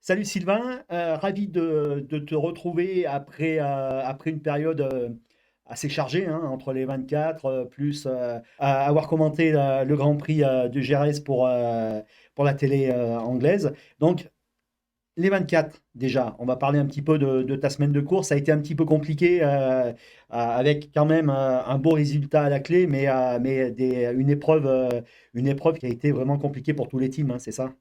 Salut Sylvain, ravi de te retrouver après une période assez chargée hein, entre les 24, plus avoir commenté le Grand Prix de Jerez pour la télé anglaise. Donc les 24 déjà, on va parler un petit peu de ta semaine de course. Ça a été un petit peu compliqué avec quand même un beau résultat à la clé, mais une épreuve qui a été vraiment compliquée pour tous les teams, hein, c'est ça?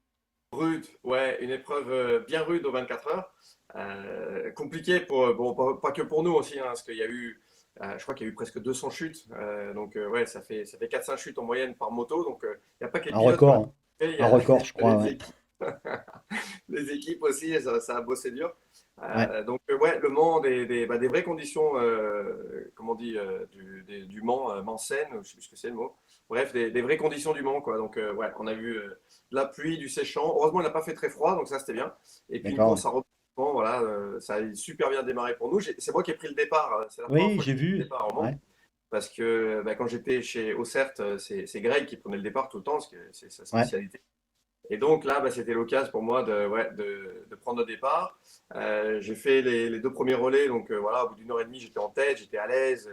Rude, ouais, une épreuve bien rude aux 24 heures. Compliqué pour, bon, pas que pour nous aussi, hein, parce qu'il y a eu, je crois qu'il y a eu presque 200 chutes. Donc, ouais, ça fait 400 chutes en moyenne par moto. Donc, il n'y a pas que les Un pilotes qui ont record, été hein. faits, il y Un a record, je crois, les ouais. équipes, les équipes aussi, ça a bossé dur. Ouais, Donc, ouais, le Mans, des vraies conditions, comment on dit, du Mans, Mans-Seine, je sais plus ce que c'est le mot. Bref, des vraies conditions du Mans, quoi. Donc, ouais, on a vu de la pluie, du séchant. Heureusement, il n'a pas fait très froid, donc ça, c'était bien. Et puis, une d'accord. course à rebondissement, voilà, ça a super bien démarré pour nous. C'est moi qui ai pris le départ. C'est la première Oui, fois que j'ai je prends le vu. départ au Mans. Ouais, Parce que quand j'étais chez Auxerre, c'est Greg qui prenait le départ tout le temps, parce que c'est sa ouais, spécialité. Et donc là, c'était l'occasion pour moi ouais, de prendre le départ. J'ai fait les deux premiers relais, donc voilà, au bout d'une heure et demie, j'étais en tête, j'étais à l'aise,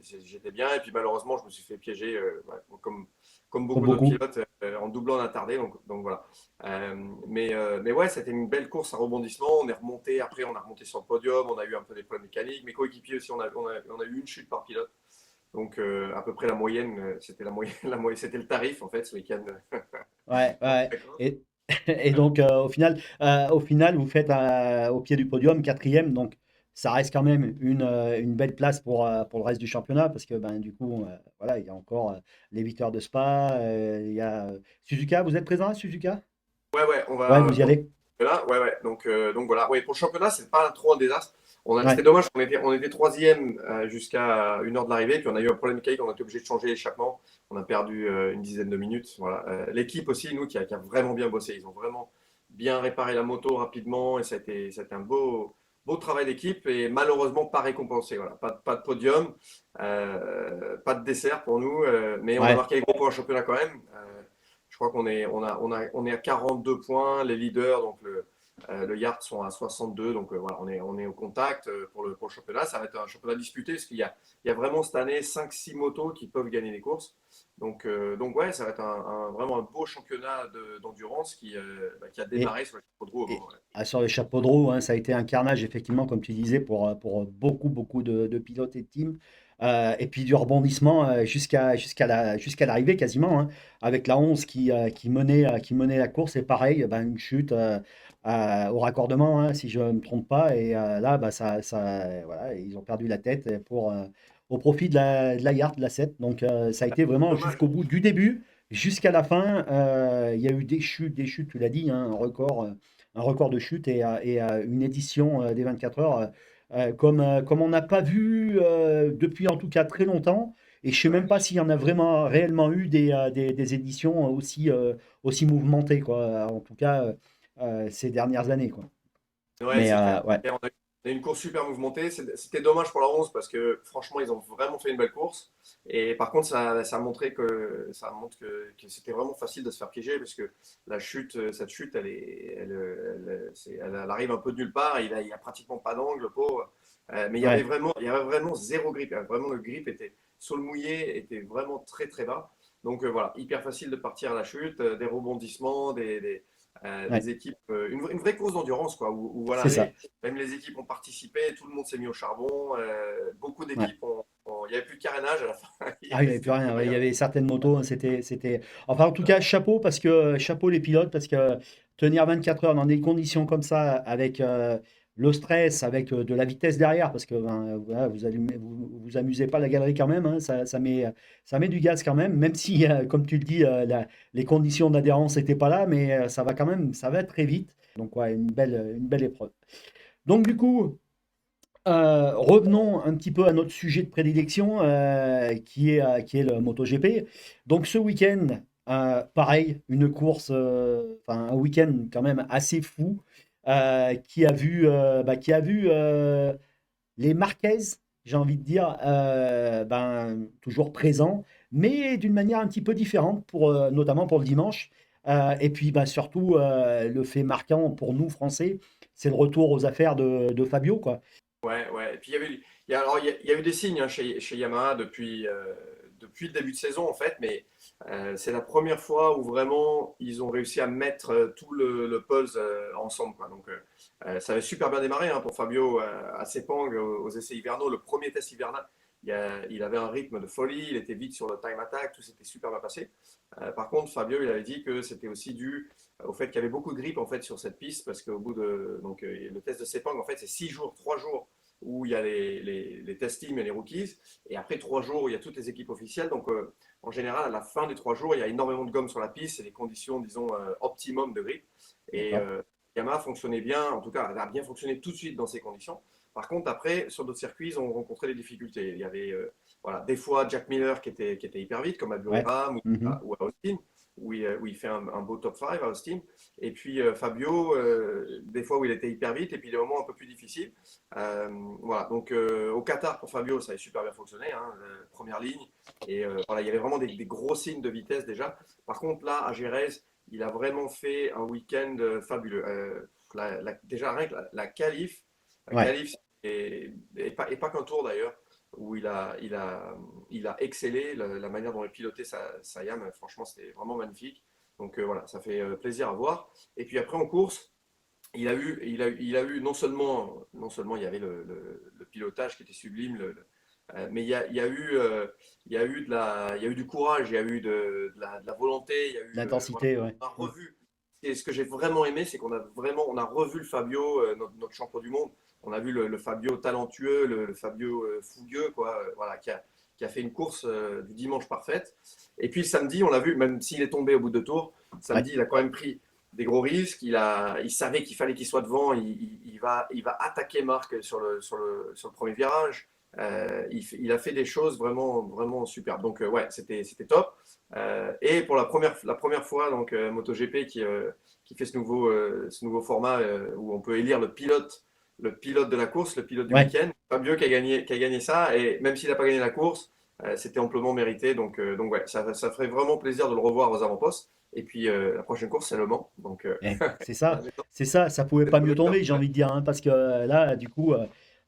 j'étais bien. Et puis malheureusement, je me suis fait piéger, ouais, comme comme beaucoup d'autres beaucoup. pilotes, en doublant un attardé. Donc voilà. Mais ouais, c'était une belle course à rebondissement. On est remonté, après, on a remonté sur le podium, on a eu un peu des problèmes mécaniques. Mes coéquipiers aussi, on a eu une chute par pilote. Donc à peu près la moyenne, c'était la moyenne, c'était le tarif en fait ce week-end. Ouais, En ouais. vacances. Et, et donc, au final, vous faites au pied du podium, quatrième. Donc, ça reste quand même une belle place pour le reste du championnat. Parce que, ben, du coup, voilà, il y a encore les 8 heures de Spa. Il y a Suzuka. Vous êtes présent à Suzuka? Ouais, ouais, Ouais, vous y pour allez? le championnat, ouais, ouais. Donc voilà. Ouais, pour le championnat, c'est pas trop un désastre. C'était Ouais, dommage, on était troisième jusqu'à une heure de l'arrivée, puis on a eu un problème mécanique, on a été obligé de changer l'échappement. On a perdu une dizaine de minutes. Voilà. L'équipe aussi, nous, qui a vraiment bien bossé. Ils ont vraiment bien réparé la moto rapidement et ça a été un beau travail d'équipe et malheureusement pas récompensé. Voilà. Pas de podium, pas de dessert pour nous, mais on a ouais. marqué les gros points au championnat quand même. Je crois qu'on est à 42 points, les leaders, donc le Yard sont à 62, donc voilà, on est au contact pour le championnat. Ça va être un championnat disputé parce qu'il y a vraiment cette année 5-6 motos qui peuvent gagner les courses. Donc ouais, ça va être vraiment un beau championnat d'endurance qui a Et, démarré sur les chapeaux de roue au et moment. Ouais. sur les chapeaux de roue, hein, ça a été un carnage, effectivement, comme tu disais, pour beaucoup, beaucoup de pilotes et de teams. Et puis du rebondissement jusqu'à l'arrivée quasiment, hein, avec la 11 qui menait la course. Et pareil, ben, une chute au raccordement, hein, si je ne me trompe pas. Et là, bah, voilà, ils ont perdu la tête au profit de la Yard, de la 7. Donc ça a été vraiment Dommage. jusqu'au bout, du début jusqu'à la fin. Il y a eu des chutes, tu l'as dit, hein, un record de chute et une édition des 24 heures comme on n'a pas vu depuis en tout cas très longtemps. Et je ne sais même Ouais. pas s'il y en a vraiment réellement eu des éditions aussi mouvementées, quoi, en tout cas ces dernières années, quoi. Ouais, Mais c'est clair. ouais, Et on a eu une course super mouvementée. C'était dommage pour la 11 parce que franchement, ils ont vraiment fait une belle course. Et par contre, ça montre que c'était vraiment facile de se faire piéger parce que cette chute, elle arrive un peu de nulle part. Il a pratiquement pas d'angle, le pauvre. Mais ouais. il y avait vraiment zéro grip. Vraiment, le grip était sur le mouillé, était vraiment très très bas. Donc voilà, hyper facile de partir à la chute, des rebondissements, Ouais, des équipes, une vraie course d'endurance, quoi, où voilà, c'est ça. même les équipes ont participé, tout le monde s'est mis au charbon, beaucoup Ouais. d'équipes il n'y avait plus de carénage à la fin, Ah, il n'y avait plus c'était plus rien, ouais. Il y rien. avait certaines motos, hein, Enfin, en tout cas, chapeau les pilotes, parce que tenir 24 heures dans des conditions comme ça, avec le stress, avec de la vitesse derrière, parce que ben, voilà, vous amusez pas la galerie quand même, hein, ça met du gaz quand même si, comme tu le dis, les conditions d'adhérence n'étaient pas là, mais ça va très vite. Donc, ouais, une belle épreuve. Donc, du coup. Revenons un petit peu à notre sujet de prédilection, qui est le MotoGP. Donc ce week-end, pareil, une course, enfin un week-end quand même assez fou, qui a vu les Marquez, j'ai envie de dire, ben, toujours présents, mais d'une manière un petit peu différente, notamment pour le dimanche. Et puis bah, surtout, le fait marquant pour nous, Français, c'est le retour aux affaires de Fabio, quoi. Ouais, ouais. Et puis alors, il y a eu des signes hein, chez Yamaha depuis le début de saison en fait, mais c'est la première fois où vraiment ils ont réussi à mettre tout le pulse ensemble, quoi. Donc ça avait super bien démarré hein, pour Fabio à Sepang aux essais hivernaux. Le premier test hivernal, il avait un rythme de folie, il était vite sur le time attack, tout s'était super bien passé. Par contre, Fabio, il avait dit que c'était aussi dû au fait qu'il y avait beaucoup de grippe en fait sur cette piste parce qu'au bout de donc le test de Sepang en fait c'est 6 jours, 3 jours où il y a les test teams et les rookies et après 3 jours où il y a toutes les équipes officielles. Donc en général à la fin des 3 jours il y a énormément de gomme sur la piste, c'est des conditions disons optimum de grip et D'accord. Yamaha fonctionnait bien, en tout cas elle a bien fonctionné tout de suite dans ces conditions. Par contre après sur d'autres circuits ils ont rencontré des difficultés. Il y avait voilà, des fois Jack Miller qui était hyper vite comme à Ouais. Buriram Mhm. ou à Austin où il fait un beau top 5 à Austin. Et puis Fabio, des fois où il était hyper vite, et puis des moments un peu plus difficiles. Euh, voilà, donc au Qatar pour Fabio, ça a super bien fonctionné, hein, première ligne. Et voilà, il y avait vraiment des gros signes de vitesse déjà. Par contre, là, à Jerez, il a vraiment fait un week-end fabuleux. Déjà, rien que la Ouais. qualif et pas qu'un tour d'ailleurs, où il a excellé la manière dont il pilotait sa Yam. Franchement, c'était vraiment magnifique. Donc voilà, ça fait plaisir à voir. Et puis après en course, il a eu non seulement il y avait le pilotage qui était sublime, mais il y a eu du courage, il y a eu de la volonté, il y a eu voilà, L'intensité, ouais. on a Mm. revu. Et ce que j'ai vraiment aimé, c'est qu'on a revu le Fabio, notre champion du monde. On a vu le Fabio talentueux, le Fabio fougueux, quoi, voilà, qui a fait une course du dimanche parfaite. Et puis samedi, on l'a vu, même s'il est tombé au bout de 2 tours, Ouais. samedi, il a quand même pris des gros risques. Il savait qu'il fallait qu'il soit devant. Il va attaquer Marc sur le premier virage. Il a fait des choses vraiment, vraiment superbes. Donc, ouais, c'était top. Et pour la première fois, donc, MotoGP qui fait ce nouveau format où on peut élire le pilote de la course, le pilote du Ouais. week-end. Fabio qui a gagné ça. Et même s'il n'a pas gagné la course, c'était amplement mérité. Donc ouais, ça ferait vraiment plaisir de le revoir aux avant-postes. Et puis la prochaine course, c'est Le Mans. Donc Eh, la maison, ça pouvait c'est pas trop mieux bien de faire. tomber, j'ai envie de dire, hein, parce que là, du coup,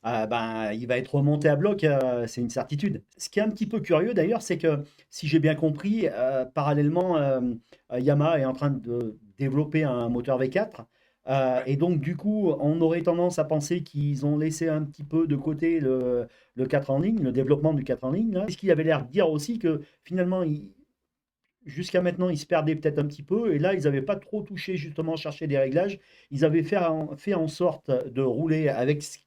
ben, il va être remonté à bloc, c'est une certitude. Ce qui est un petit peu curieux d'ailleurs, c'est que si j'ai bien compris, parallèlement, Yamaha est en train de développer un moteur V4, Ouais. et donc du coup, on aurait tendance à penser qu'ils ont laissé un petit peu de côté le 4 en ligne, le développement du 4 en ligne, là. Ce qu'il avait l'air de dire aussi que finalement, jusqu'à maintenant, ils se perdaient peut-être un petit peu, et là, ils n'avaient pas trop touché, justement, chercher des réglages. Ils avaient fait en sorte de rouler avec ce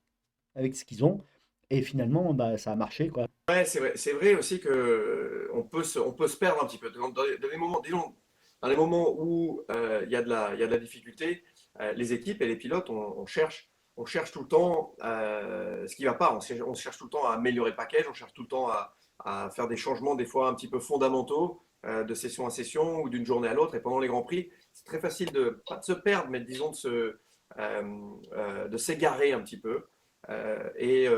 qu'ils ont, et finalement, bah, ça a marché, quoi. Ouais, c'est vrai aussi que on peut se perdre un petit peu dans les moments, disons, dans les moments où il y a de la difficulté. Les équipes et les pilotes, on cherche tout le temps ce qui ne va pas. On cherche tout le temps à améliorer le package, on cherche tout le temps à faire des changements des fois un petit peu fondamentaux de session à session ou d'une journée à l'autre. Et pendant les grands prix, c'est très facile pas de se perdre, mais disons de s'égarer un petit peu. Et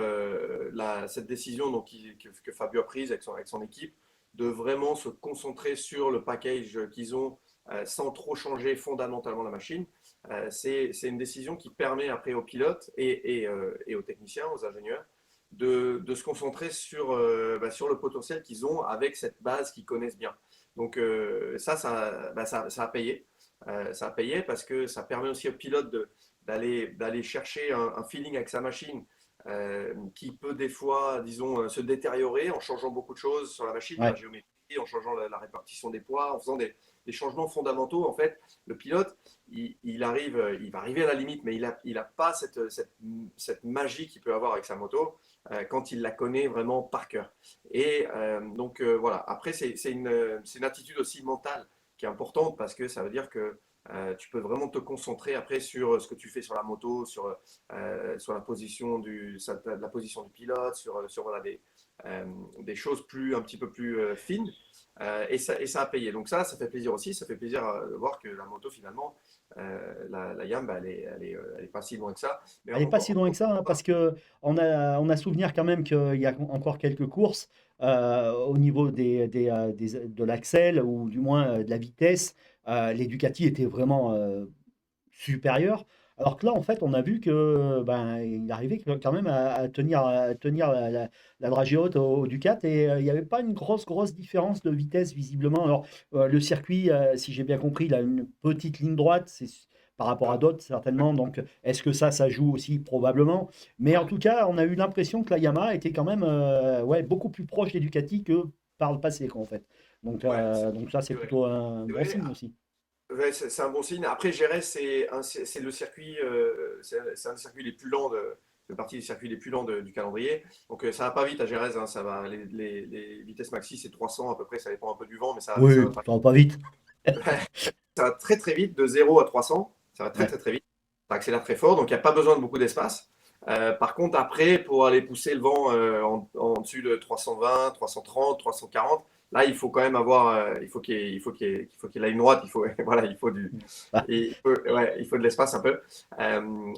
cette décision donc, que Fabio a prise avec son équipe de vraiment se concentrer sur le package qu'ils ont sans trop changer fondamentalement la machine, c'est une décision qui permet après aux pilotes et aux techniciens, aux ingénieurs, de se concentrer sur le potentiel qu'ils ont avec cette base qu'ils connaissent bien. Donc ça a payé. Ça a payé parce que ça permet aussi aux pilotes d'aller chercher un feeling avec sa machine qui peut des fois, disons, se détériorer en changeant beaucoup de choses sur la machine, la Ouais, géométrie, en changeant la répartition des poids, en faisant des changements fondamentaux. En fait, le pilote, il va arriver à la limite, mais il a pas cette magie qu'il peut avoir avec sa moto quand il la connaît vraiment par cœur. Et donc voilà. Après, c'est une attitude aussi mentale qui est importante parce que ça veut dire que tu peux vraiment te concentrer après sur ce que tu fais sur la moto, sur la position du pilote, sur voilà, des choses un petit peu plus fines. Et ça a payé. Donc ça fait plaisir aussi. Ça fait plaisir de voir que la moto, finalement, la Yam, bah, elle est pas si loin que ça. Mais elle n'est pas si loin que ça, hein, parce que on a souvenir quand même qu'il y a encore quelques courses au niveau de l'axel, ou du moins de la vitesse. les Ducati étaient vraiment supérieur. Alors que là, en fait, on a vu que ben, il arrivait quand même à tenir la dragée haute au Ducat et il n'y avait pas une grosse différence de vitesse visiblement. Alors, le circuit, si j'ai bien compris, il a une petite ligne droite, par rapport à Ah, d'autres certainement. Donc, est-ce que ça joue aussi? Probablement. Mais en tout cas, on a eu l'impression que la Yamaha était quand même ouais, beaucoup plus proche des Ducati que par le passé, quoi, en fait. Donc, ouais, donc ça, c'est c'est vrai. plutôt un C'est bon vrai. signe aussi. Ouais, c'est un bon signe. Après, Jerez, c'est le circuit, c'est un des circuits les plus lents de partie des circuits les plus lents du calendrier. Donc ça va pas vite à Jerez, hein, ça va, les vitesses maxi c'est 300 à peu près, ça dépend un peu du vent, mais ça va Oui, pas. ça va pas vite. Ça va très très vite, de 0 à 300, ça va Ouais. très vite. Ça accélère très fort, donc il n'y a pas besoin de beaucoup d'espace. Par contre, après, pour aller pousser le vent en dessus de 320, 330, 340, là, il faut quand même avoir, il faut qu'il ait une droite, il faut, voilà, Ah, ouais, il faut de l'espace un peu.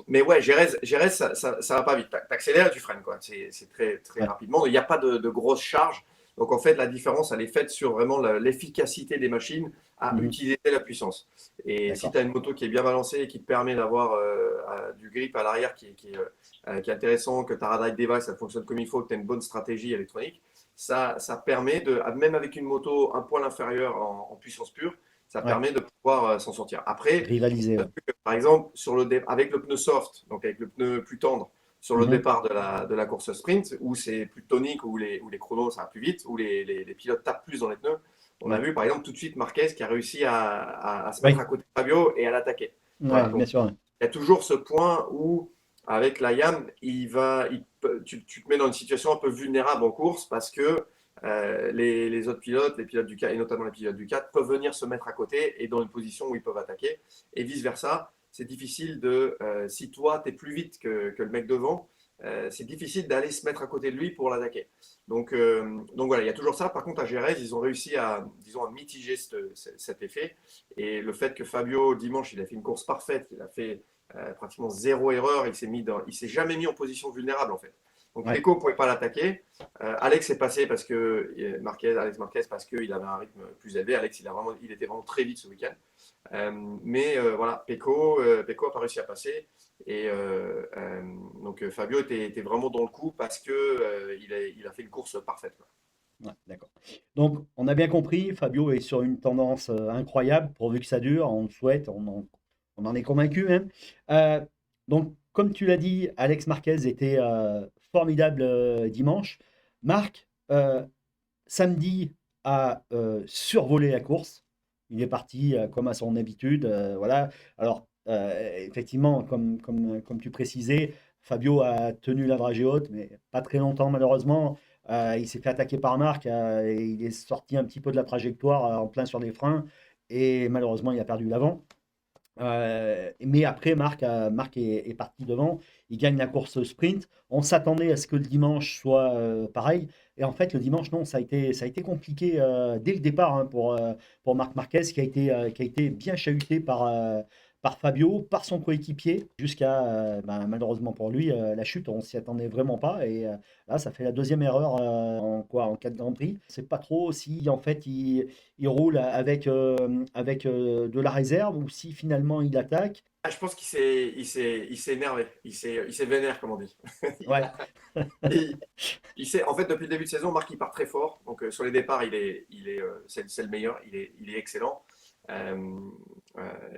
Mais ouais, Jerez ça va pas vite. T'accélères et tu freines, quoi. C'est très ouais. rapidement. Il n'y a pas de grosse charge. Donc en fait, la différence, elle est faite sur vraiment l'efficacité des machines à Mhm. utiliser la puissance. Et si D'accord. tu as une moto qui est bien balancée et qui te permet d'avoir du grip à l'arrière qui est intéressant, que ta ride device ça fonctionne comme il faut, que tu as une bonne stratégie électronique, ça permet de, même avec une moto un poil inférieure en puissance pure, ça Ouais. permet de pouvoir s'en sortir. Après, Rivaliser, ouais. par exemple, avec le pneu soft, donc avec le pneu plus tendre, sur le Mhm. départ de la course sprint, où c'est plus tonique, où les chronos ça va plus vite, où les pilotes tapent plus dans les pneus, on a Ouais. vu par exemple tout de suite Marquez qui a réussi à se mettre Oui. à côté de Fabio et à l'attaquer. Voilà, Ouais, bien donc sûr. Ouais. il y a toujours ce point où, avec la YAM, tu te mets dans une situation un peu vulnérable en course parce que les autres pilotes, les pilotes du 4, et notamment les pilotes du 4, peuvent venir se mettre à côté et dans une position où ils peuvent attaquer. Et vice-versa, c'est difficile si toi, tu es plus vite que le mec devant, c'est difficile d'aller se mettre à côté de lui pour l'attaquer. Donc voilà, il y a toujours ça. Par contre, à Jerez, ils ont réussi disons, à mitiger cet effet. Et le fait que Fabio, dimanche, il a fait une course parfaite, il a fait pratiquement zéro erreur, il s'est jamais mis en position vulnérable en fait. Donc Ouais. Pecco ne pouvait pas l'attaquer. Alex est passé parce que Alex Marquez parce qu'il avait un rythme plus élevé. Alex, il était vraiment très vite ce week-end. Mais voilà, Pecco a pas réussi à passer. Et donc Fabio était vraiment dans le coup parce que il a fait une course parfaite, quoi. Ouais, d'accord. Donc, on a bien compris, Fabio est sur une tendance incroyable, pourvu que ça dure, on le souhaite, on en est convaincu même. Euh, donc, comme tu l'as dit, Alex Marquez était formidable dimanche. Marc, samedi, a survolé la course. Il est parti comme à son habitude. Voilà. Alors, effectivement, comme tu précisais, Fabio a tenu la dragée haute, mais pas très longtemps malheureusement. Il s'est fait attaquer par Marc et il est sorti un petit peu de la trajectoire en plein sur des freins et malheureusement il a perdu l'avant. Mais après, Marc est parti devant. Il gagne la course sprint. On s'attendait à ce que le dimanche soit pareil. Et en fait, le dimanche, non, ça a été compliqué dès le départ hein, pour Marc Marquez, qui a été bien chahuté par Fabio, par son coéquipier, jusqu'à, ben, malheureusement pour lui, la chute. On s'y attendait vraiment pas. Et là, ça fait la deuxième erreur en 4 Grands Prix. C'est pas trop si en fait il roule avec de la réserve ou si finalement il attaque. Ah, je pense qu'il s'est énervé, il s'est vénère, comme on dit. Il Ouais, a- il- en fait, depuis le début de saison, Marc, il part très fort. Donc, sur les départs, c'est le meilleur. Il est excellent. Euh,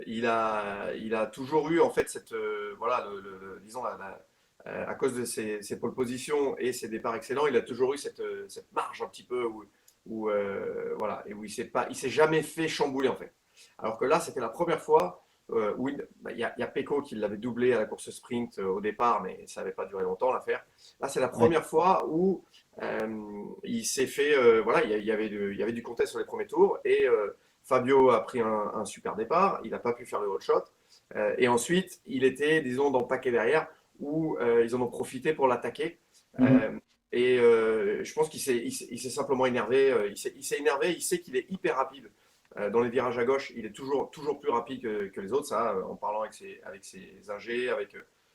il a toujours eu, en fait, voilà, disons, à cause de ses pole positions et ses départs excellents, il a toujours eu cette marge un petit peu voilà, et où il s'est jamais fait chambouler, en fait. Alors que là, c'était la première fois où il y a Pecco qui l'avait doublé à la course sprint au départ, mais ça n'avait pas duré longtemps l'affaire. Là, c'est la ouais. première fois où il s'est fait. Voilà, il y avait du contest sur les premiers tours et Fabio a pris un super départ. Il n'a pas pu faire le hot shot. Et ensuite, il était, disons, dans le paquet derrière où ils en ont profité pour l'attaquer. Mhm. Euh, et je pense qu'il s'est simplement énervé. Il s'est énervé. Il sait qu'il est hyper rapide. Dans les virages à gauche, il est toujours plus rapide que les autres. Ça, en parlant avec ses ingés,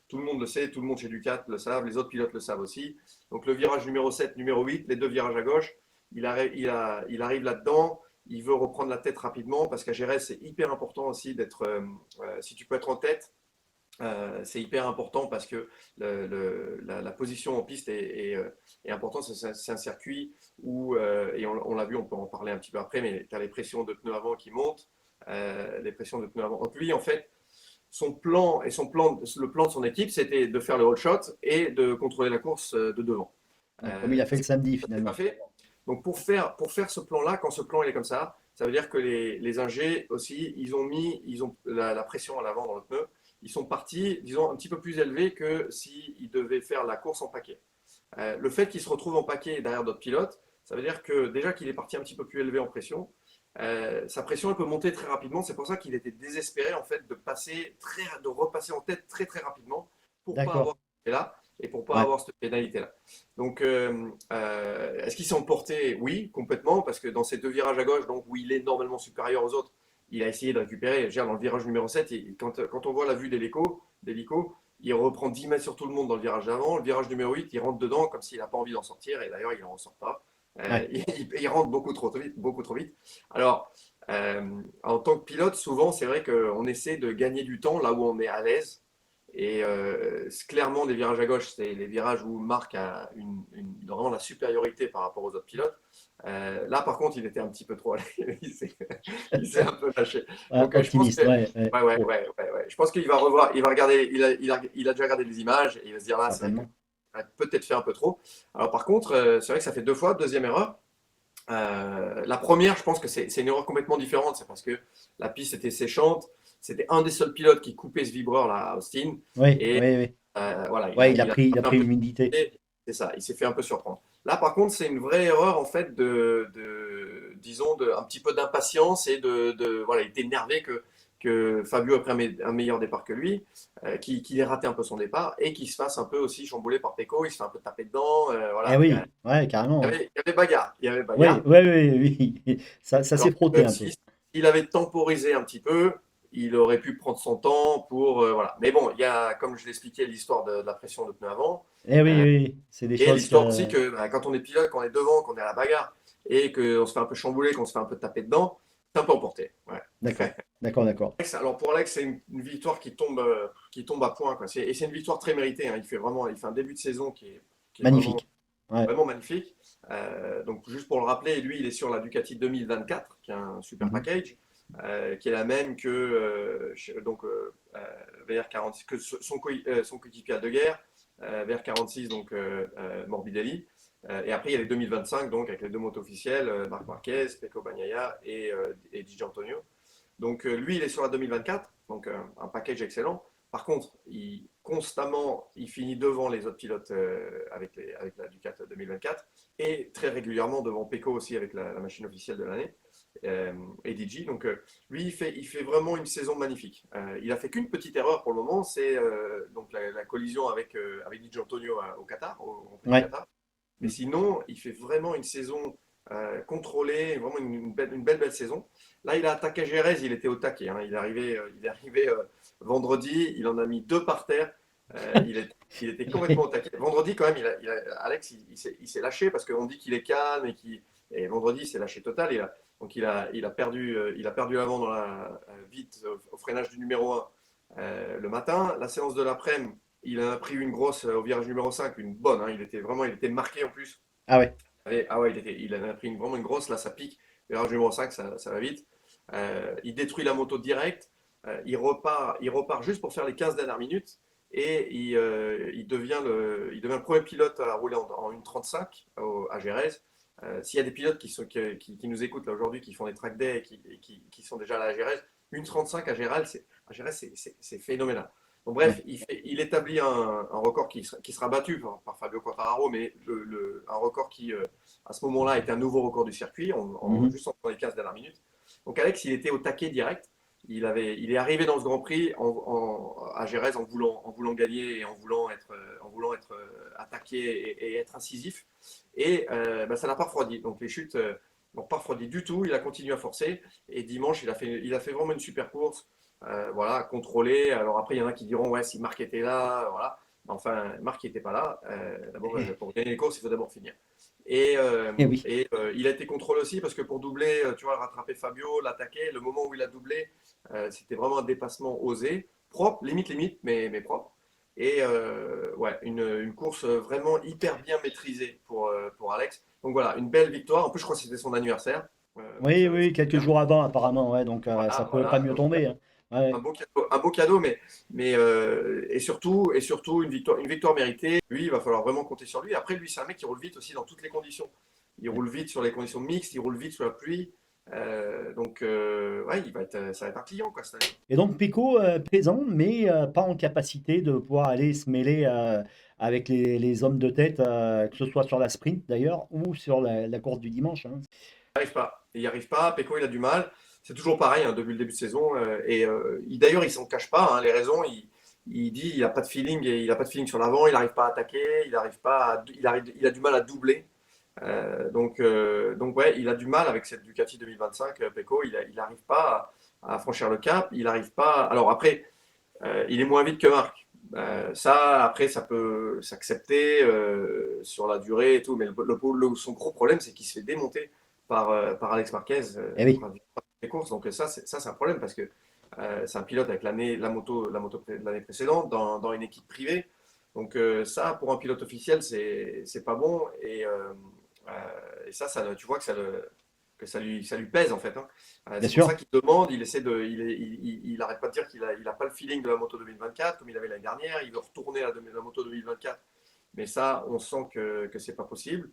tout le monde le sait, tout le monde chez Ducat le savent, les autres pilotes le savent aussi. Donc le virage numéro 7, numéro 8, les deux virages à gauche, il arrive là-dedans. il veut reprendre la tête rapidement parce qu'à Gérès, c'est hyper important aussi si tu peux être en tête, c'est hyper important parce que la position en piste est importante. C'est un circuit où, et on l'a vu, on peut en parler un petit peu après, mais tu as les pressions de pneus avant qui montent, les pressions de pneus avant. Donc lui, en fait, le plan de son équipe, c'était de faire le all shot et de contrôler la course de devant. Ouais, comme il a fait le samedi Ça, c'est pas finalement. fait. Donc pour faire ce plan-là, quand ce plan il est comme ça veut dire que les ingés aussi, ils ont la pression à l'avant dans le pneu. Ils sont partis, disons, un petit peu plus élevés que s'ils devaient faire la course en paquet. Le fait qu'il se retrouve en paquet derrière d'autres pilotes, ça veut dire que déjà qu'il est parti un petit peu plus élevé en pression, sa pression elle peut monter très rapidement. C'est pour ça qu'il était désespéré en fait de repasser en tête très très rapidement pour pas D'accord. avoir là et pour pas Ouais. avoir cette pénalité là. Donc est-ce qu'ils sont portés? Oui, complètement, parce que dans ces deux virages à gauche, donc où il est normalement supérieur aux autres, il a essayé de récupérer. Je veux dire, dans le virage numéro 7, quand on voit la vue d'hélico, il reprend 10 mètres sur tout le monde dans le virage d'avant. Le virage numéro 8, il rentre dedans comme s'il n'a pas envie d'en sortir. Et d'ailleurs, il n'en ressort pas. Ouais. Il rentre beaucoup trop vite, beaucoup trop vite. Alors, en tant que pilote, souvent, c'est vrai qu'on essaie de gagner du temps là où on est à l'aise. Et clairement, des virages à gauche, c'est les virages où Marc a vraiment la supériorité par rapport aux autres pilotes. Là, par contre, il était un petit peu trop allé. Il s'est un peu lâché. Ouais, Donc, je pense que optimiste, ouais, ouais, ouais, ouais, trop, ouais, ouais, ouais. Je pense qu'il va revoir, il va regarder, il a déjà regardé les images et il va se dire là, c'est vrai que certainement. peut-être fait un peu trop. Alors par contre, c'est vrai que ça fait deux fois, deuxième erreur. La première, je pense que c'est une erreur complètement différente. C'est parce que la piste était séchante. C'était un des seuls pilotes qui coupait ce vibreur là, à Austin. Oui, Et oui, oui. voilà, Ouais, il a il a fait un pris peu. l'humidité. C'est ça, il s'est fait un peu surprendre. Là, par contre, c'est une vraie erreur en fait disons, un petit peu d'impatience et voilà, il était énervé que Fabio ait pris un meilleur départ que lui, qu'il ait raté un peu son départ et qu'il se fasse un peu aussi chambouler par Pecco, il se fait un peu taper dedans, Eh voilà. oui, ouais, carrément, hein. Il y avait bagarre, il y avait Oui, bagarre. oui, oui, oui. Ça s'est Alors frotté que un peu. s'il avait temporisé un petit peu, il aurait pu prendre son temps pour, voilà. Mais bon, il y a, comme je l'expliquais, l'histoire de la pression de pneu avant. Eh oui, Euh, oui, oui. C'est des Et choses l'histoire aussi que. que bah, quand on est pilote, qu'on est devant, qu'on est à la bagarre et qu'on se fait un peu chambouler, qu'on se fait un peu taper dedans, c'est un peu emporté. Ouais. D'accord, d'accord, d'accord. Alors pour Alex, c'est une victoire qui tombe à point, quoi. Et c'est une victoire très méritée, hein. Il fait un début de saison qui est vraiment, Magnifique. Ouais. vraiment magnifique. Donc juste pour le rappeler, lui, il est sur la Ducati 2024, qui est un super Mhm. package, qui est la même que VR46, que son coéquipier de guerre, VR46, donc Morbidelli. Et après, il y a les 2025, donc avec les deux motos officielles, Marc Marquez, Pecco Bagnaia et Di Gianantonio. Donc lui, il est sur la 2024, donc un package excellent. Par contre, constamment, il finit devant les autres pilotes avec la Ducati 2024 et très régulièrement devant Pecco aussi avec la machine officielle de l'année et DJ. Donc lui, il fait vraiment une saison magnifique. Il a fait qu'une petite erreur pour le moment, c'est donc la collision avec Di Gianantonio au Qatar, au Grand Prix du Ouais. Qatar. Mais sinon, il fait vraiment une saison contrôlée, vraiment une belle saison. Là, il a attaqué Jerez, il était au taquet, hein. Il est arrivé vendredi, il en a mis deux par terre. Il était complètement au taquet. Vendredi, quand même, Alex, il s'est lâché parce qu'on dit qu'il est calme et vendredi, il s'est lâché total. Donc, il a perdu l'avant vite au freinage du numéro 1 le matin. La séance de l'après-midi, il en a pris une grosse au virage numéro 5, une bonne, hein. Il était marqué en plus. Ah ouais. Ah ouais, il en a pris vraiment une grosse. Là, ça pique. Virage numéro 5, ça va vite. Il détruit la moto direct. Il repart juste pour faire les 15 dernières minutes. Et il devient le premier pilote à rouler en 1,35 à Jerez. S'il y a des pilotes qui nous écoutent là aujourd'hui, qui font des track day et qui sont déjà là à Jerez, 1,35 à Jerez, c'est phénoménal. Donc, Ouais. bref, il établit un record qui sera battu par Fabio Quartararo, mais un record qui, à ce moment-là, était un nouveau record du circuit, Mhm. juste en les 15 dernières minutes. Donc Alex, il était au taquet direct. Il est arrivé dans ce Grand Prix à Jerez en voulant gagner et en voulant être attaqué et être incisif. Et bah, ça n'a pas refroidi. Donc les chutes n'ont pas refroidi du tout. Il a continué à forcer. Et dimanche, il a fait vraiment une super course. Voilà, contrôlé. Alors après, il y en a qui diront, ouais, si Marc était là, voilà. Enfin, Marc n'était pas là. D'abord, Eh, pour gagner les courses, il faut d'abord finir. oui. Il a été contrôlé aussi parce que pour doubler, tu vois, rattraper Fabio, l'attaquer, le moment où il a doublé, c'était vraiment un dépassement osé, propre, limite, mais propre. Ouais, une course vraiment hyper bien maîtrisée pour Alex. Donc voilà, une belle victoire. En plus, je crois que c'était son anniversaire. Donc Oui, oui, quelques bien. jours avant, apparemment, ouais, donc ça Voilà, peut pas voilà. mieux Donc, tomber, hein. Ouais. un beau cadeau, et surtout une victoire méritée. Lui, il va falloir vraiment compter sur lui. Après, lui, c'est un mec qui roule vite aussi dans toutes les conditions. Il roule vite sur les conditions mixtes, il roule vite sur la pluie. Ouais, ça va être un client quoi, cette année. Et donc Pecco présent, mais pas en capacité de pouvoir aller se mêler avec les hommes de tête, que ce soit sur la sprint d'ailleurs, ou sur la course du dimanche, hein. Il n'y arrive pas. Il n'y arrive pas. Pecco, il a du mal. C'est toujours pareil hein, depuis le début de saison. D'ailleurs, il s'en cache pas. Hein, les raisons, il dit il n'a pas de feeling et il n'a pas de feeling sur l'avant. Il n'arrive pas à attaquer. Il n'arrive pas. Il a du mal à doubler. Donc ouais, il a du mal avec cette Ducati 2025. Pecco, il n'arrive pas à franchir le cap. Il n'arrive pas. Alors après, il est moins vite que Marc. Ça, après, ça peut s'accepter sur la durée et tout, mais son gros problème, c'est qu'il se fait démonter par Alex Marquez Eh oui, pratiquement dans les courses. Donc ça, c'est un problème parce que c'est un pilote avec la moto de l'année précédente dans une équipe privée. Donc ça, pour un pilote officiel, c'est pas bon. Et ça, tu vois que ça lui pèse en fait. Hein. bien C'est pour ça sûr. qu'il demande, il essaie de, il arrête pas de dire qu'il a pas le feeling de la moto 2024 comme il avait l'année dernière. Il veut retourner à la moto 2024, mais ça, on sent que c'est pas possible.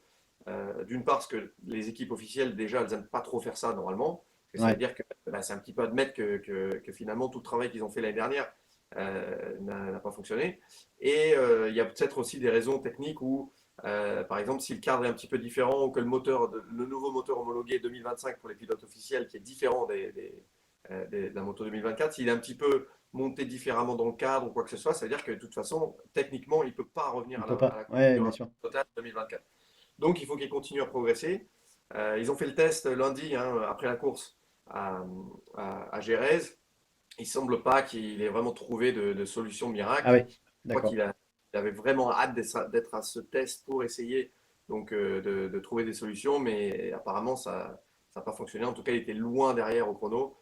D'une part, parce que les équipes officielles déjà, elles n'aiment pas trop faire ça normalement. Parce que ça veut Ouais, dire que bah, c'est un petit peu admettre que finalement tout le travail qu'ils ont fait l'année dernière n'a pas fonctionné. Et il y a peut-être aussi des raisons techniques où par exemple, si le cadre est un petit peu différent ou que le nouveau moteur homologué 2025 pour les pilotes officiels qui est différent de la moto 2024, s'il est un petit peu monté différemment dans le cadre ou quoi que ce soit, ça veut dire que de toute façon, techniquement, il ne peut pas revenir on à peut la, à pas. la Ouais, bien configuration sûr. totale 2024. Donc, il faut qu'il continue à progresser. Ils ont fait le test lundi, hein, après la course à Jerez. Il ne semble pas qu'il ait vraiment trouvé de solution Ah miracle. ouais, Je crois d'accord. il avait vraiment hâte d'être à ce test pour essayer donc, de trouver des solutions, mais apparemment ça n'a pas fonctionné. En tout cas, il était loin derrière au chrono.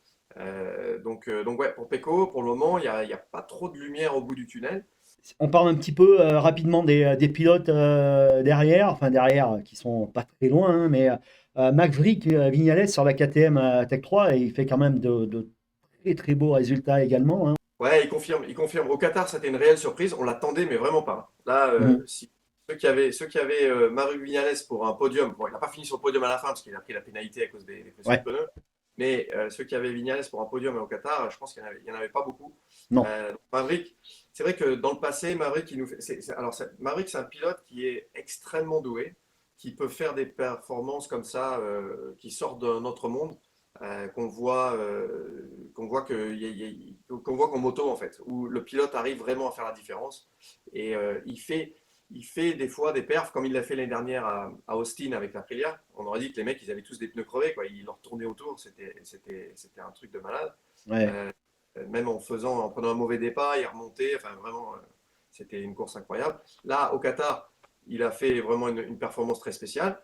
Donc ouais, pour Pecco, pour le moment, il y a pas trop de lumière au bout du tunnel. On parle un petit peu rapidement des pilotes derrière, enfin derrière, qui sont pas très loin, hein, mais Maverick Vignales sur la KTM Tech 3, et il fait quand même de très très beaux résultats également, hein. Ouais, il confirme, il confirme. Au Qatar, c'était une réelle surprise. On l'attendait, mais vraiment pas. Là, Mhm. si ceux qui avaient Maverick Viñales pour un podium, bon, il n'a pas fini sur le podium à la fin parce qu'il a pris la pénalité à cause des pressions de Ouais, pneus. Mais ceux qui avaient Viñales pour un podium au Qatar, je pense qu'il n'y en avait pas beaucoup. non, Maverick, c'est vrai que dans le passé, Maverick, il nous fait. Maverick, c'est un pilote qui est extrêmement doué, qui peut faire des performances comme ça, qui sortent d'un autre monde, qu'on voit qu'on voit qu'en moto en fait, où le pilote arrive vraiment à faire la différence. Et il fait des fois des perfs comme il l'a fait l'année dernière à Austin avec la Aprilia. On aurait dit que les mecs ils avaient tous des pneus crevés, quoi. Ils leur tournaient autour, c'était un truc de malade. ouais. Euh, Même en prenant un mauvais départ, il remontait. Enfin, vraiment, c'était une course incroyable. Là, au Qatar, il a fait vraiment une performance très spéciale.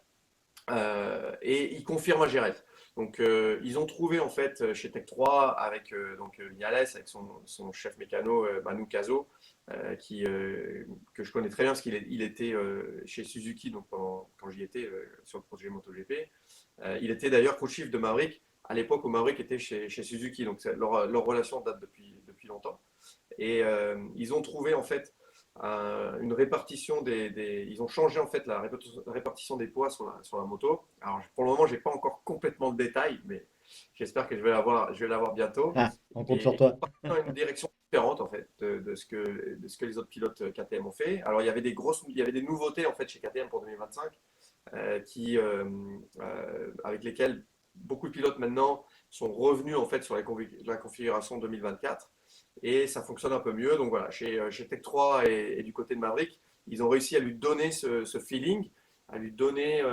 Et il confirme à Jerez. Donc, ils ont trouvé en fait chez Tech 3 avec donc Vignales, avec son chef mécano Manu Kazo, que je connais très bien parce qu'il était chez Suzuki donc quand j'y étais sur le projet MotoGP. Il était d'ailleurs co-chief de Maverick à l'époque où Maverick était chez Suzuki. Donc, leur relation date depuis longtemps. Et ils ont trouvé en fait une répartition Ils ont changé en fait la répartition des poids sur la moto. Alors pour le moment, j'ai pas encore complètement le détail, mais j'espère que je vais l'avoir bientôt. Ah, on compte sur Et ils toi. partent dans une direction différente en fait de ce que les autres pilotes KTM ont fait. Alors il y avait des nouveautés en fait chez KTM pour 2025 avec lesquelles beaucoup de pilotes maintenant sont revenus en fait sur la configuration 2024 et ça fonctionne un peu mieux. Donc voilà, chez Tech 3 et du côté de Maverick, ils ont réussi à lui donner ce feeling, à lui donner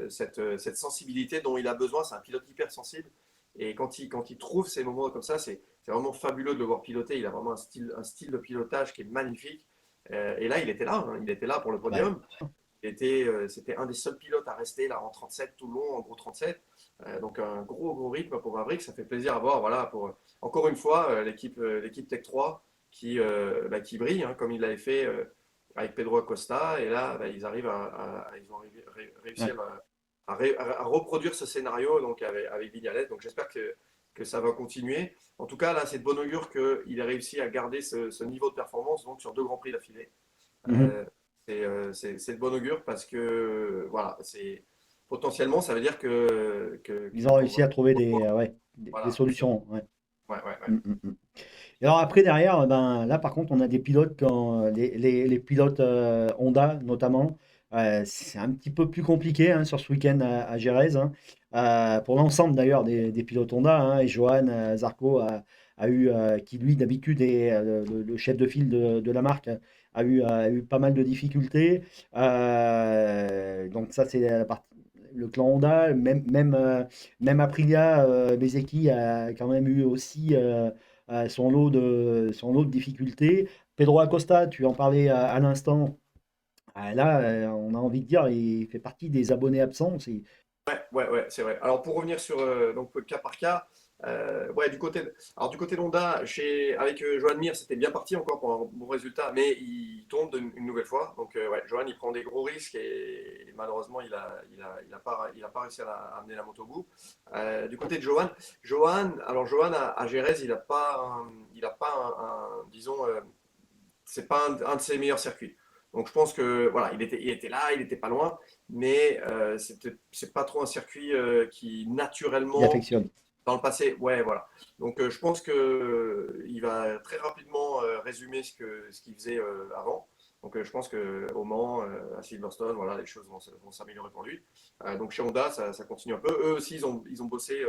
cette sensibilité dont il a besoin. C'est un pilote hyper sensible. Et quand il trouve ces moments comme ça, c'est vraiment fabuleux de le voir piloter. Il a vraiment un style de pilotage qui est magnifique. Et là, il était là, hein, il était là pour le Ah bah, podium. C'était un des seuls pilotes à rester là en 37 tout le long, en gros 37. Donc un gros rythme pour Maverick, ça fait plaisir à voir. Voilà, encore une fois, l'équipe Tech 3 qui brille, hein, comme il l'avait fait avec Pedro Acosta. Et là, bah, ils ont réussi ouais. à reproduire ce scénario donc avec Vignales. Donc j'espère que ça va continuer. En tout cas, là, c'est de bon augure qu'il ait réussi à garder ce niveau de performance donc, sur 2 grands prix d'affilée. Mhm. Euh, c'est de bon augure parce que voilà, potentiellement ça veut dire Ils ont qu'on réussi va. à trouver ouais, des Voilà, solutions. Ouais. ouais. Mm, mm, mm. Et alors après, derrière, ben, là, par contre, on a des pilotes, les pilotes Honda, notamment. C'est un petit peu plus compliqué hein, sur ce week-end à Jerez, hein. Pour l'ensemble, d'ailleurs, des pilotes Honda. Hein, et Johan Zarco a eu, qui lui, d'habitude, est le chef de file de la marque, a eu pas mal de difficultés. Donc ça, c'est la partie. Le clan Honda, même Aprilia, Bezeki a quand même eu aussi son lot de difficultés. Pedro Acosta, tu en parlais à l'instant. Là, on a envie de dire, il fait partie des abonnés absents. Ouais, c'est vrai. Alors pour revenir sur donc cas par cas, ouais, du côté d'Honda, avec Joan Mir, c'était bien parti encore pour un bon résultat, mais il tombe une nouvelle fois. Donc ouais, Joan, il prend des gros risques et malheureusement, il a pas réussi à amener la moto au bout. Du côté de Joan à Jerez, il a pas disons, c'est pas un de ses meilleurs circuits. Donc je pense que voilà, il était là, il était pas loin, mais c'est pas trop un circuit qui Il naturellement affectionne. dans le passé, ouais voilà. Donc je pense que il va très rapidement résumer ce qu'il faisait avant. Donc je pense que au Mans, à Silverstone, voilà, les choses vont s'améliorer pour lui. Donc chez Honda, ça continue un peu. Eux aussi, ils ont bossé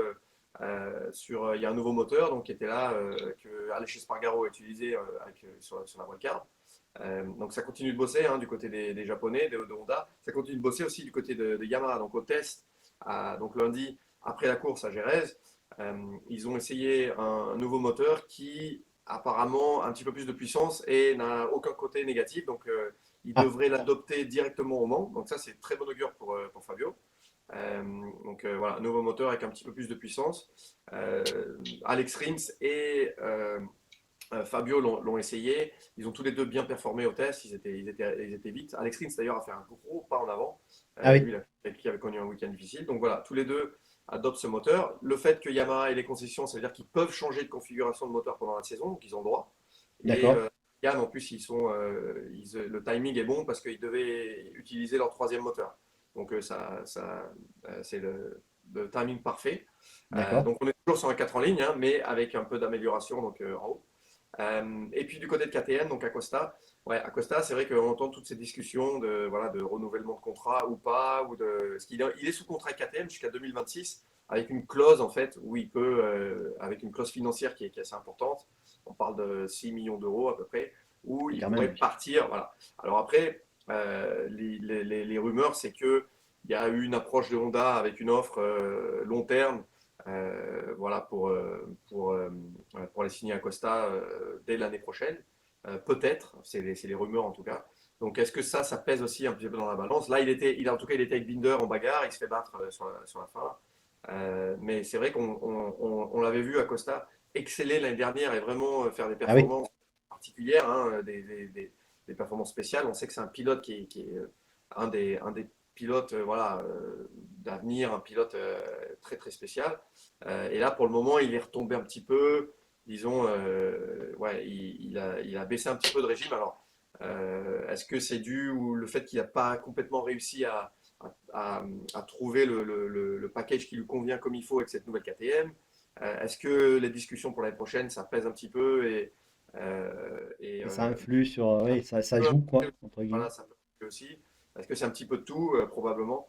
sur. Il y a un nouveau moteur donc qui était là que Aleix Espargaro a utilisé sur la wildcard. Donc ça continue de bosser hein, du côté des Japonais, de Honda. Ça continue de bosser aussi du côté de Yamaha. Donc au test, donc lundi, après la course à Jerez, ils ont essayé un nouveau moteur qui apparemment a un petit peu plus de puissance et n'a aucun côté négatif. Donc ils Ah, devraient l'adopter directement au Mans. Donc ça c'est très bon augure pour Fabio. Euh, donc voilà, un nouveau moteur avec un petit peu plus de puissance. Euh, Alex Rins et Fabio l'ont essayé. Ils ont tous les deux bien performé au test. Ils étaient vite. Alex Rins, d'ailleurs, a fait un gros pas en avant. ah oui, Lui, qui avait connu un week-end difficile. Donc voilà, tous les deux adoptent ce moteur. Le fait que Yamaha ait les concessions, ça veut dire qu'ils peuvent changer de configuration de moteur pendant la saison, donc ils ont le droit. Et d'accord. Yann, en plus, le timing est bon parce qu'ils devaient utiliser leur troisième moteur. Donc c'est le timing parfait. D'accord. Donc on est toujours sur un 4 en ligne, hein, mais avec un peu d'amélioration donc, en haut. Et puis du côté de KTM, donc Acosta, ouais, Acosta, c'est vrai qu'on entend toutes ces discussions voilà, de renouvellement de contrat ou pas, parce il est sous contrat KTM jusqu'à 2026 avec une clause en fait où il peut, avec une clause financière qui est assez importante, on parle de 6 millions d'euros à peu près, où Et il quand pourrait même. partir. Voilà. Alors après, les rumeurs, c'est que il y a eu une approche de Honda avec une offre long terme voilà, pour les signer à Costa dès l'année prochaine. Peut-être, c'est les rumeurs en tout cas. Donc est-ce que ça pèse aussi un petit peu dans la balance? Là, en tout cas, il était avec Binder en bagarre, il se fait battre sur la fin. Mais c'est vrai qu'on l'avait vu à Costa exceller l'année dernière et vraiment faire des Ah oui, performances particulières, hein, des performances spéciales. On sait que c'est un pilote qui est un des pilotes voilà, d'avenir, un pilote très très spécial. Et là, pour le moment, il est retombé un petit peu. Disons, ouais, il a baissé un petit peu de régime. Alors, est-ce que c'est dû ou le fait qu'il n'a pas complètement réussi à trouver le package qui lui convient comme il faut avec cette nouvelle KTM? Est-ce que les discussions pour l'année prochaine, ça pèse un petit peu et et ça influe sur. un Oui, petit ça peu, joue, quoi, entre guillemets. voilà, ça peut aussi. Est-ce que c'est un petit peu de tout, probablement?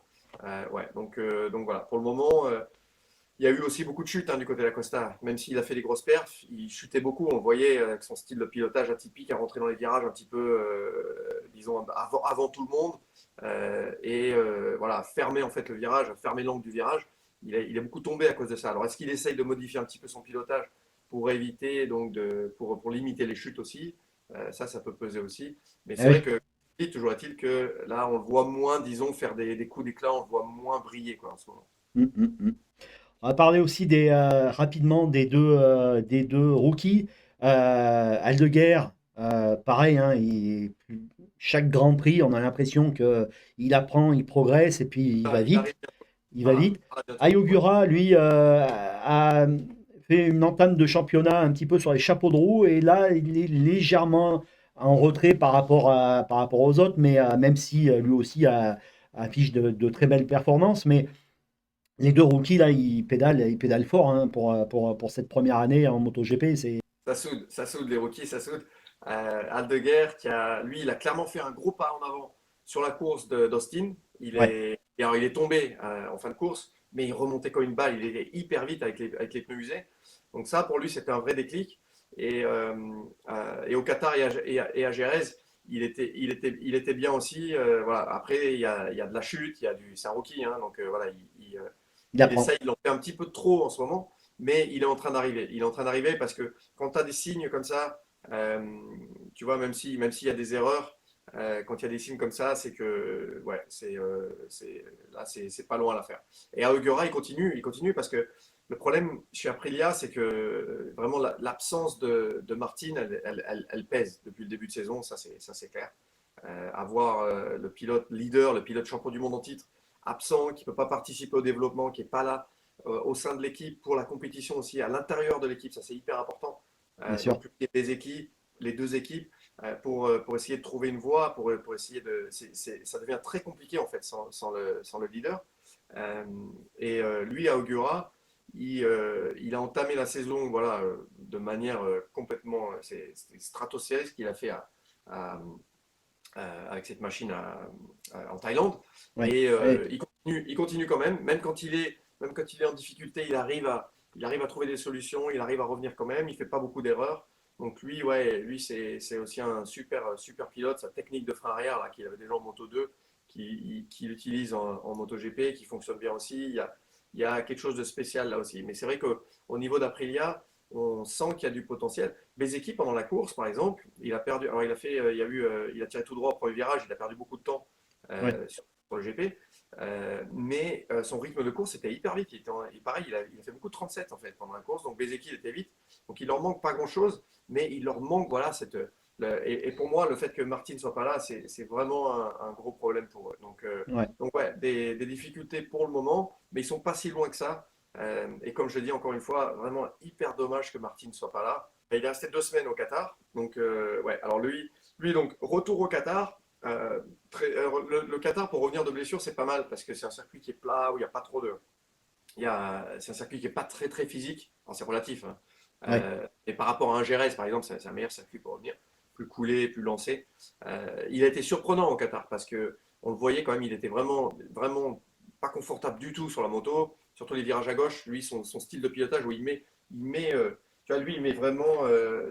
Ouais, donc voilà. Pour le moment, il y a eu aussi beaucoup de chutes hein, du côté de la Costa. Même s'il a fait des grosses perfs, il chutait beaucoup. On voyait avec son style de pilotage atypique à rentrer dans les virages un petit peu, disons, avant tout le monde. Voilà, fermer en fait le virage, fermer l'angle du virage. Il a beaucoup tombé à cause de ça. Alors est-ce qu'il essaye de modifier un petit peu son pilotage pour éviter, donc pour limiter les chutes aussi? Ça peut peser aussi. Mais Ah c'est vrai oui. que, toujours est-il que là, on le voit moins, disons, faire des coups d'éclat, on le voit moins briller quoi, en ce moment. Mm. On va parler aussi rapidement des deux rookies. Aldeguer, pareil, hein, chaque Grand Prix, on a l'impression qu'il apprend, il progresse et puis il Ah, va il arrive vite. bientôt. Il va Voilà, vite. voilà, bientôt. Ouais. Ayogura, lui, a fait une entame de championnat un petit peu sur les chapeaux de roue et là, il est légèrement en retrait par rapport aux autres, mais même si lui aussi affiche de très belles performances. Mais les deux rookies, là, ils pédalent fort hein, pour cette première année en MotoGP. Ça soude les rookies, ça soude. Aldeguer, lui, il a clairement fait un gros pas en avant sur la course d'Austin. Ouais, Alors, il est tombé en fin de course, mais il remontait comme une balle. Il est hyper vite avec les pneus usés. Donc ça, pour lui, c'était un vrai déclic. Et au Qatar et à Jerez, il était bien aussi. Voilà. Après, il y a de la chute, c'est un rookie, hein, donc voilà, il il apprend. essaye, il en fait un petit peu de trop en ce moment, mais il est en train d'arriver. Il est en train d'arriver parce que quand tu as des signes comme ça, tu vois, même s'il y a des erreurs, quand il y a des signes comme ça, c'est que ouais, là, c'est pas loin à la faire. Et à Ogura, il continue parce que le problème chez Aprilia, c'est que vraiment l'absence de Martin, elle pèse depuis le début de saison, ça c'est clair. Avoir le pilote leader, le pilote champion du monde en titre, absent, qui ne peut pas participer au développement, qui n'est pas là au sein de l'équipe pour la compétition aussi, à l'intérieur de l'équipe, ça c'est hyper important. Bien sûr. Donc les équipes, les deux équipes, pour essayer de trouver une voie, pour essayer de... ça devient très compliqué en fait sans le leader. Euh, Lui, à Augura, il a entamé la saison voilà, de manière complètement stratosphérique ce qu'il a fait à, avec cette machine en Thaïlande. Ouais, Et ouais. il continue quand même, même quand il est en difficulté, il arrive à trouver des solutions, il arrive à revenir quand même, il fait pas beaucoup d'erreurs. Donc lui, ouais, lui c'est aussi un super pilote. Sa technique de frein arrière là, qu'il avait déjà en Moto 2, qu'il utilise en MotoGP, qui fonctionne bien aussi. Il y a quelque chose de spécial là aussi. Mais c'est vrai qu'au niveau d'Aprilia, on sent qu'il y a du potentiel. Bezeki, pendant la course, par exemple, il a perdu. Alors, il a tiré tout droit au premier virage, il a perdu beaucoup de temps Ouais. sur le GP. Mais son rythme de course était hyper vite. Pareil, il a fait beaucoup de 37 en fait pendant la course. Donc, Bezeki, il était vite. Donc, il leur manque pas grand chose, mais il leur manque, voilà, et pour moi, le fait que Martin ne soit pas là, c'est vraiment un gros problème pour eux. Ouais. Donc ouais, des difficultés pour le moment, mais ils sont pas si loin que ça. Et comme je le dis encore une fois, vraiment hyper dommage que Martin ne soit pas là. Il est resté 2 semaines au Qatar. Donc ouais, alors lui donc retour au Qatar. Le Qatar pour revenir de blessure, c'est pas mal parce que c'est un circuit qui est plat où il n'y a pas trop de, c'est un circuit qui est pas très physique. Alors c'est relatif, hein. Ouais. Et par rapport à un Jerez, par exemple, c'est un meilleur circuit pour revenir, plus coulé, plus lancé. Il a été surprenant au Qatar parce que on le voyait quand même, il était vraiment pas confortable du tout sur la moto, surtout les virages à gauche. Lui, son style de pilotage où il met, tu vois, lui, il met vraiment,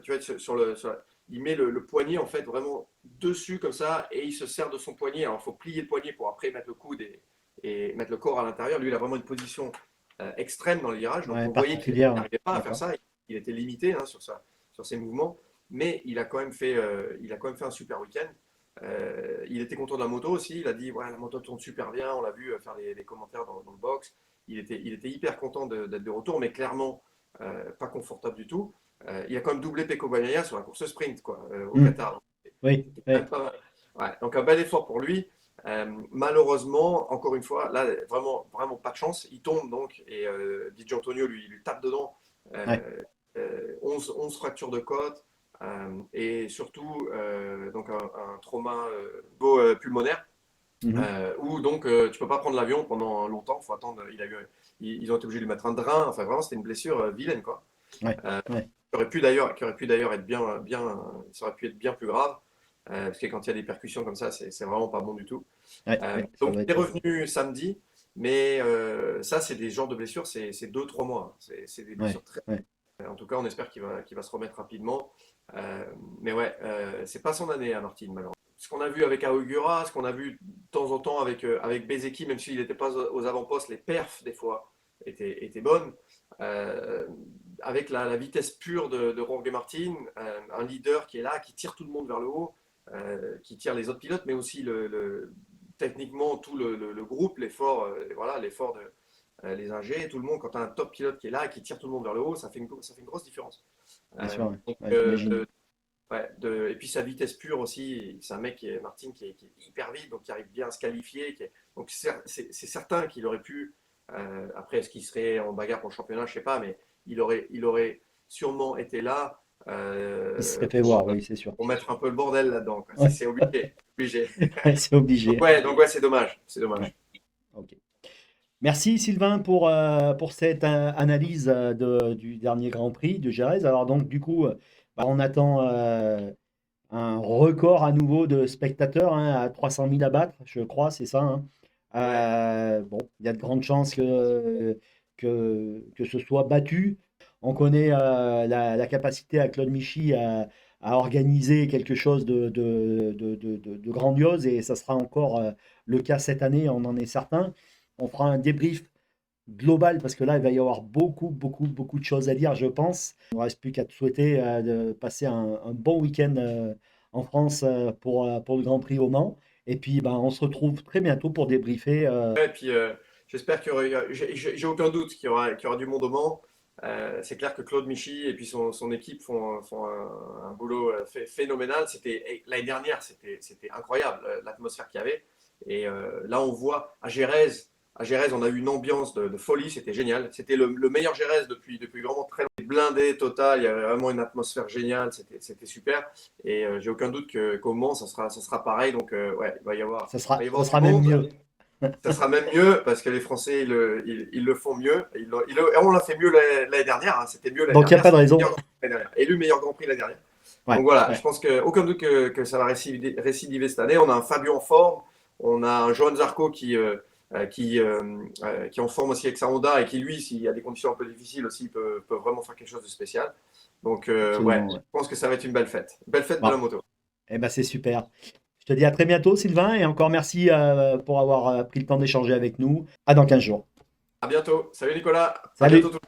tu vois, il met le poignet en fait vraiment dessus comme ça et il se sert de son poignet. Alors il faut plier le poignet pour après mettre le coude et mettre le corps à l'intérieur. Lui, il a vraiment une position extrême dans le virage. Donc Ouais, on voyait qu'il particulière. Ouais. n'arrivait pas à faire D'accord. ça. Il était limité hein, sur ses mouvements. Mais il a quand même fait un super week-end. Il était content de la moto aussi. Il a dit ouais, la moto tourne super bien. On l'a vu faire les commentaires dans le box. Il était hyper content d'être de retour, mais clairement pas confortable du tout. Il a quand même doublé Pecco Bagnaia sur la course sprint quoi, au Hmm. Qatar. Oui, C'était quand oui. même pas mal. Ouais, donc un bel effort pour lui. Malheureusement, encore une fois, là, vraiment pas de chance. Il tombe donc et Di Gianantonio lui tape dedans. Ouais. Euh, 11 fractures de côte et surtout donc un trauma pulmonaire Mhm. où donc tu peux pas prendre l'avion pendant longtemps. Faut attendre. Ils ont été obligés de lui mettre un drain. Enfin, vraiment, c'était une blessure vilaine quoi. Ouais. Euh, Ouais. qui aurait pu d'ailleurs être ça aurait pu être bien plus grave. Parce que quand il y a des percussions comme ça, c'est vraiment pas bon du tout. Ouais. Ouais. Ça Donc, va il est être. revenu samedi, mais ça, c'est des genres de blessures, c'est 2, 3 mois. C'est des Ouais. blessures très. Ouais. En tout cas, on espère qu'il va se remettre rapidement. Mais ouais, c'est pas son année à Martin, malheureusement. Ce qu'on a vu avec Augura, ce qu'on a vu de temps en temps avec Bezeki, même s'il n'était pas aux avant-postes, les perfs, des fois, étaient bonnes. Euh, avec la vitesse pure de Jorge Martin, un leader qui est là, qui tire tout le monde vers le haut, qui tire les autres pilotes, mais aussi techniquement tout le groupe, l'effort les ingés, tout le monde, quand tu as un top pilote qui est là et qui tire tout le monde vers le haut, ça fait une grosse différence. Bien sûr, ouais. Donc, Ouais, j'imagine. et puis sa vitesse pure aussi, c'est un mec Martin qui est hyper vite, donc qui arrive bien à se qualifier. Donc c'est certain qu'il aurait pu, après est-ce qu'il serait en bagarre pour le championnat, je sais pas, mais il aurait sûrement été là Il se serait fait voir, oui, c'est sûr. pour mettre un peu le bordel là-dedans, quoi. Ouais, C'est obligé. Obligé. c'est obligé. Donc ouais, c'est dommage. C'est dommage. Ouais, ok. Merci Sylvain pour cette analyse du dernier Grand Prix de Jerez. Alors donc du coup, bah, on attend un record à nouveau de spectateurs, hein, à 300 000 à battre, je crois, c'est ça, hein. Ouais. Bon, il y a de grandes chances que ce soit battu. On connaît la capacité à Claude Michy à organiser quelque chose de grandiose et ça sera encore le cas cette année, on en est certain. On fera un débrief global parce que là, il va y avoir beaucoup de choses à dire, je pense. Il ne me reste plus qu'à te souhaiter de passer un bon week-end en France pour le Grand Prix au Mans. Et puis, ben, on se retrouve très bientôt pour débriefer. Et puis j'espère qu'il y aura, j'ai aucun doute qu'il y aura du monde au Mans. C'est clair que Claude Michy et puis son équipe font un boulot phénoménal. L'année dernière, c'était incroyable l'atmosphère qu'il y avait. Et là, on voit à Gérèse, on a eu une ambiance de folie, c'était génial. C'était le meilleur Gérèse depuis vraiment très longtemps. Blindé total, il y avait vraiment une atmosphère géniale, c'était super. Et j'ai aucun doute qu'au Mans, ça sera pareil. Donc, ouais, Ça il va y ça avoir du sera même monde. mieux. Ça sera même mieux parce que les Français, ils le font mieux. On l'a fait mieux l'année dernière, hein. C'était mieux l'année Donc, il n'y a dernière. pas de C'était le raison. meilleur Grand Prix l'année dernière. Élu meilleur Grand Prix l'année dernière. Ouais, Donc voilà, je ouais. pense qu'aucun doute que ça va récidiver cette année. On a un Fabio en forme, on a un Johan Zarco qui est en forme aussi avec sa Honda et qui, lui, s'il y a des conditions un peu difficiles aussi, peut vraiment faire quelque chose de spécial. Donc, ouais, Absolument, je ouais. pense que ça va être une belle fête. Belle fête de Bon, la moto. eh ben, c'est super. Je te dis à très bientôt, Sylvain, et encore merci pour avoir pris le temps d'échanger avec nous. À dans 15 jours. À bientôt. Salut Nicolas. À bientôt Salut! tout le monde.